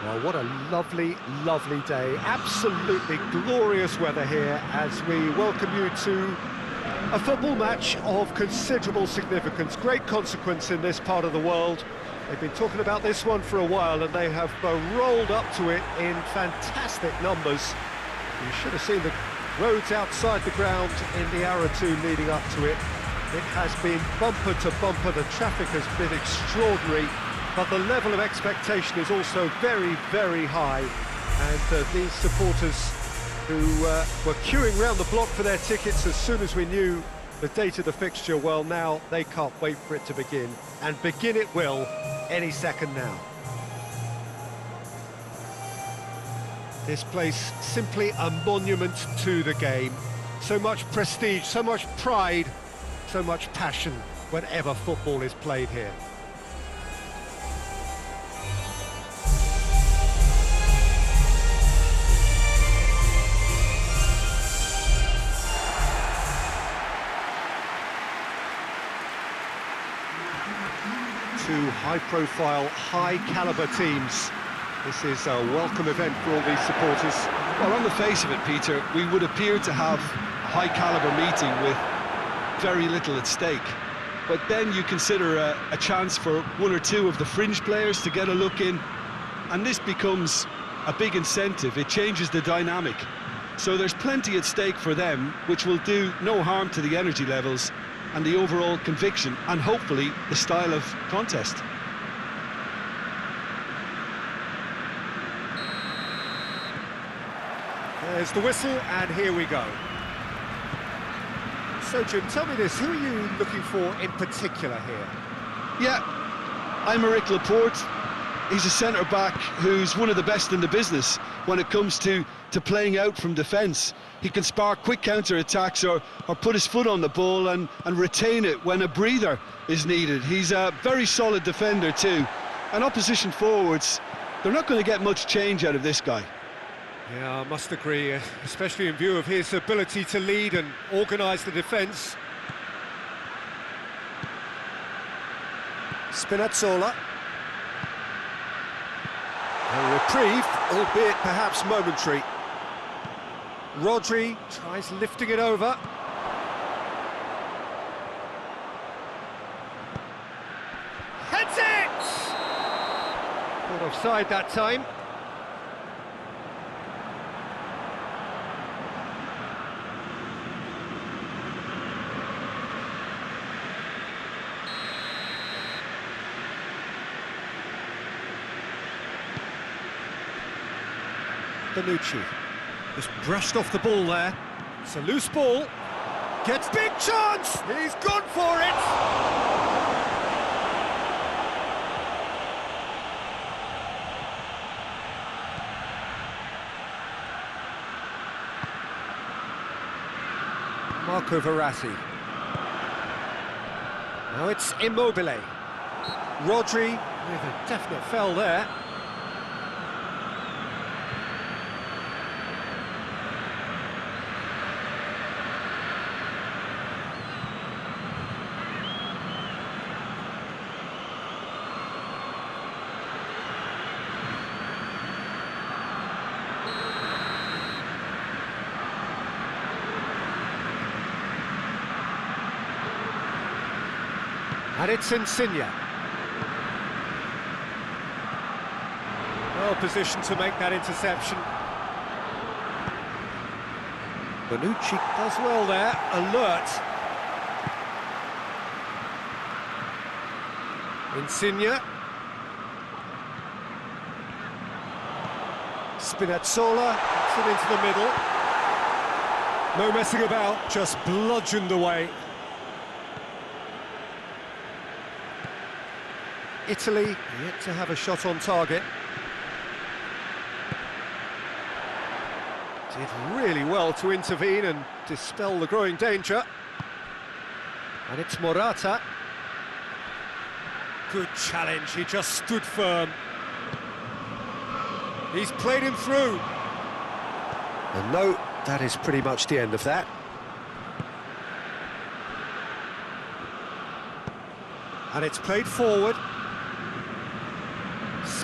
Well, what a lovely, lovely day. Absolutely glorious weather here as we welcome you to a football match of considerable significance, great consequence in this part of the world. They've been talking about this one for a while and they have rolled up to it in fantastic numbers. You should have seen the roads outside the ground in the hour or two leading up to it. It has been bumper to bumper, the traffic has been extraordinary, but the level of expectation is also very, very high. And these supporters who were queuing round the block for their tickets as soon as we knew the date of the fixture, well, now they can't wait for it to begin. And begin it will any second now. This place, simply a monument to the game. So much prestige, so much pride, so much passion whenever football is played here. Two high-profile, high-caliber teams. This is a welcome event for all these supporters. Well, on the face of it, Peter, we would appear to have a high-caliber meeting with very little at stake. But then you consider a chance for one or two of the fringe players to get a look in, and this becomes a big incentive. It changes the dynamic. So there's plenty at stake for them, which will do no harm to the energy levels and the overall conviction, and hopefully the style of contest. There's the whistle, and here we go. So, Jim, tell me this, who are you looking for in particular here? Yeah, I'm Eric Laporte. He's a centre-back who's one of the best in the business when it comes to playing out from defence. He can spark quick counter-attacks or put his foot on the ball and retain it when a breather is needed. He's a very solid defender too. And opposition forwards, they're not going to get much change out of this guy. Yeah, I must agree, especially in view of his ability to lead and organise the defence. Spinazzola. A reprieve, albeit perhaps momentary. Rodri tries lifting it over. Heads it! Not offside that time. Bonucci just brushed off the ball there. It's a loose ball. Gets big chance! He's gone for it! Marco Verratti. Now it's Immobile. Rodri with a definite foul there. And it's Insigne. Well positioned to make that interception. Bonucci does well there, alert. Insigne. Spinazzola gets it into the middle. No messing about, just bludgeoned away. Italy yet to have a shot on target. Did really well to intervene and dispel the growing danger. And it's Morata. Good challenge, he just stood firm. He's played him through. And no, that is pretty much the end of that. And it's played forward.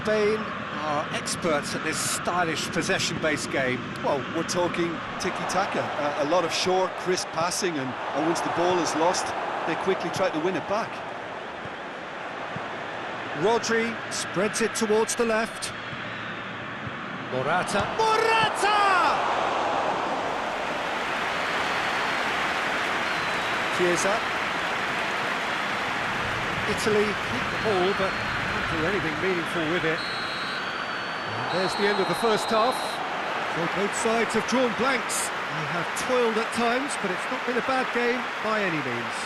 Spain are experts at this stylish possession-based game. Well, we're talking tiki-taka, a lot of short, crisp passing, and once the ball is lost, they quickly try to win it back. Rodri spreads it towards the left. Morata. Morata! Chiesa. Italy keep the ball, but can't do anything meaningful with it. And there's the end of the first half. So both sides have drawn blanks. They have toiled at times, but it's not been a bad game by any means.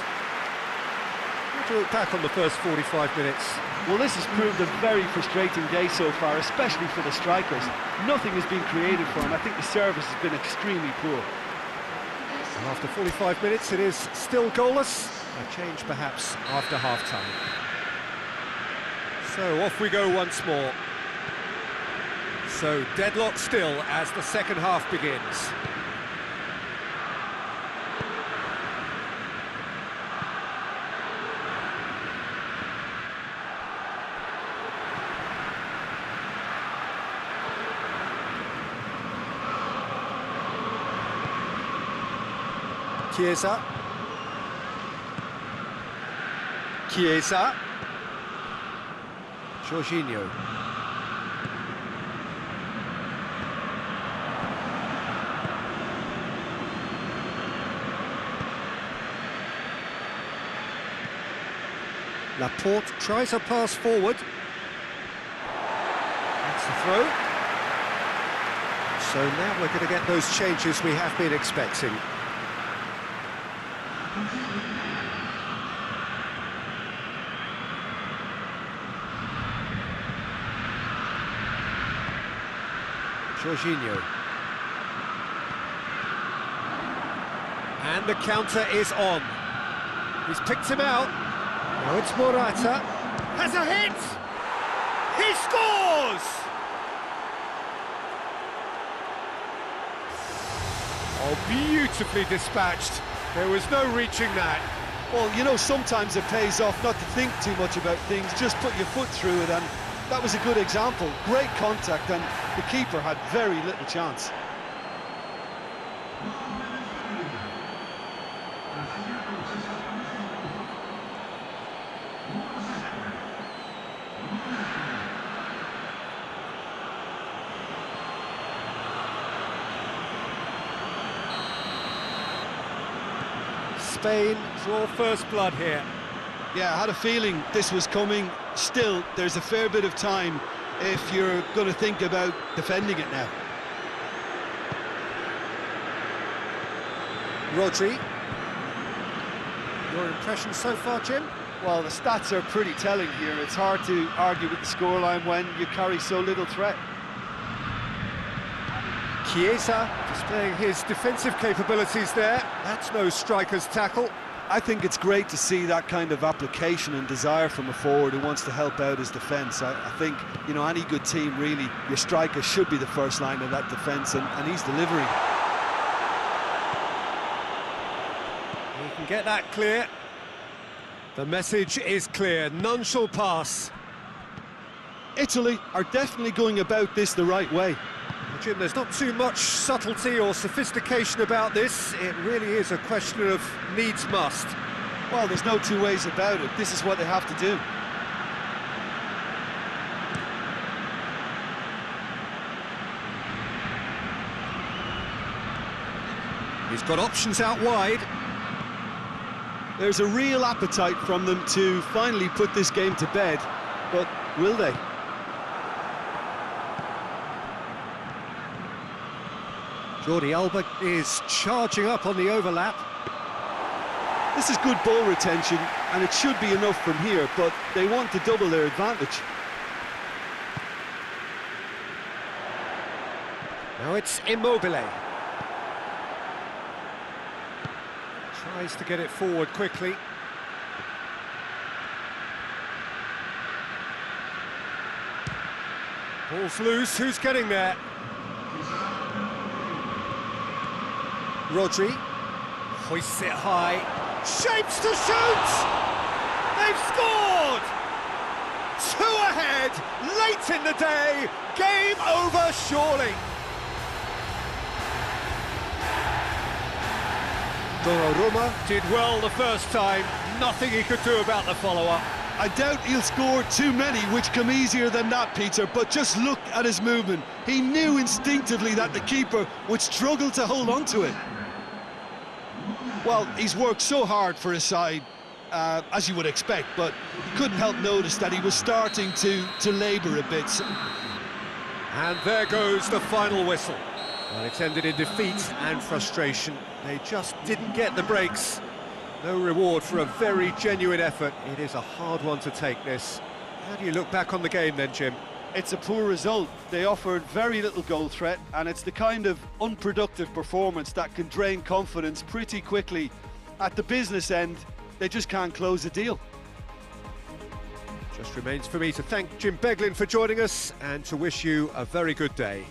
What do you look back on the first 45 minutes? Well, this has proved a very frustrating day so far, especially for the strikers. Nothing has been created for them. I think the service has been extremely poor. And after 45 minutes, it is still goalless. A change perhaps after half-time. So off we go once more. So deadlock still as the second half begins. Chiesa. Chiesa. Jorginho. Laporte tries a pass forward. That's the throw. So now we're going to get those changes we have been expecting. Jorginho. And the counter is on. He's picked him out. Now it's Morata. Has a hit! He scores! Oh, beautifully dispatched. There was no reaching that. Well, you know, sometimes it pays off not to think too much about things, just put your foot through it, and that was a good example. Great contact, and the keeper had very little chance. Spain draw first blood here. Yeah, I had a feeling this was coming. Still, there's a fair bit of time if you're going to think about defending it now. Rodri. Your impression so far, Jim? Well, the stats are pretty telling here. It's hard to argue with the scoreline when you carry so little threat. Chiesa displaying his defensive capabilities there. That's no striker's tackle. I think it's great to see that kind of application and desire from a forward who wants to help out his defence. I think, you know, any good team, really, your striker should be the first line of that defence, and he's delivering. He can get that clear. The message is clear, none shall pass. Italy are definitely going about this the right way. Jim, there's not too much subtlety or sophistication about this. It really is a question of needs must. Well, there's no two ways about it. This is what they have to do. He's got options out wide. There's a real appetite from them to finally put this game to bed, but will they? Jordi Alba is charging up on the overlap. This is good ball retention, and it should be enough from here, but they want to double their advantage. Now it's Immobile. Tries to get it forward quickly. Ball's loose, who's getting there? Rodri hoists it high, shapes to shoot! They've scored! Two ahead, late in the day, game over surely. Donnarumma did well the first time, nothing he could do about the follow-up. I doubt he'll score too many which come easier than that, Peter, but just look at his movement. He knew instinctively that the keeper would struggle to hold on to it. Well, he's worked so hard for his side, as you would expect, but you couldn't help notice that he was starting to labour a bit. And there goes the final whistle. Well, it's ended in defeat and frustration. They just didn't get the breaks. No reward for a very genuine effort. It is a hard one to take, this. How do you look back on the game then, Jim? It's a poor result. They offered very little goal threat, and it's the kind of unproductive performance that can drain confidence pretty quickly. At the business end, they just can't close a deal. Just remains for me to thank Jim Beglin for joining us and to wish you a very good day.